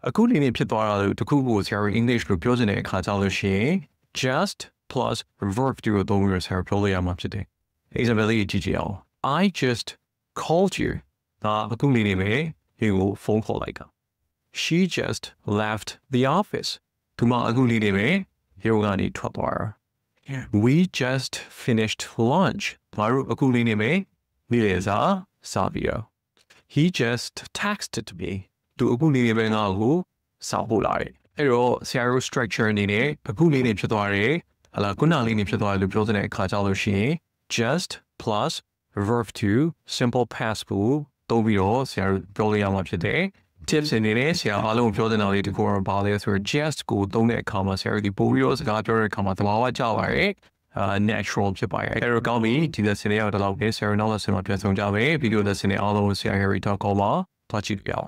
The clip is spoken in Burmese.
အခုအနေနဲ့ဖြစ်သွားတာလို့တခုခုဆရာတို့ English လို့ပြောနေတဲ့အခါကျလို့ရှိရင် just plus verb ကိုသုံးပြီးတော့ဆရာတို့ပြောလို့ရမှာဖြစ်တယ်။ example လေးကြည့်ကြည့်အောင် I just called you ဒါအခုအနေနဲ့ပဲဒီကိုဖုန်းခေါ်လိုက်က She just left the office ဒီမှာအခုအနေနဲ့ပဲဒီကနေထွက်သွားတာ We just finished lunch ဘာလို့အခုအနေနဲ့ပဲနေ့လယ်စာစားပြီးတော့ He just texted me သူအခုအနေနဲ့ပဲငါ့ကိုစာပို့လာတယ်အဲ့တော့ဆရာတို့ structure အနေနဲ့အခုအနေနဲ့ဖြစ်သွားတယ်ဟလာခုနလေးနေဖြစ်သွားတယ်လို့ပြောတဲ့အခါကျလို့ရှိရင် just plus verb to simple past ကိုသုံးပြီးတော့ဆရာတို့ပြောလို့ရမှာဖြစ်တယ် tips အနေနဲ့ဆရာအားလုံးပြောတဲ့နောက်လေးတခုတော့ပါလဲဆိုတော့ just ကိုသုံးတဲ့အခါမှာဆရာတို့ဒီပို့ပြီးတော့စကားပြောတဲ့အခါမှာသဘာဝကျပါတယ် natural ဖြစ်ပါတယ်အဲ့တော့ကောင်းပြီဒီ lesson လေးကတော့တော့ဆရာတို့နောက် lesson မှာပြန်ဆောင်ကြမယ် video lesson လေးအားလုံးဆရာ Harry တော့ကောင်းပါသွားကြည့်ကြအောင်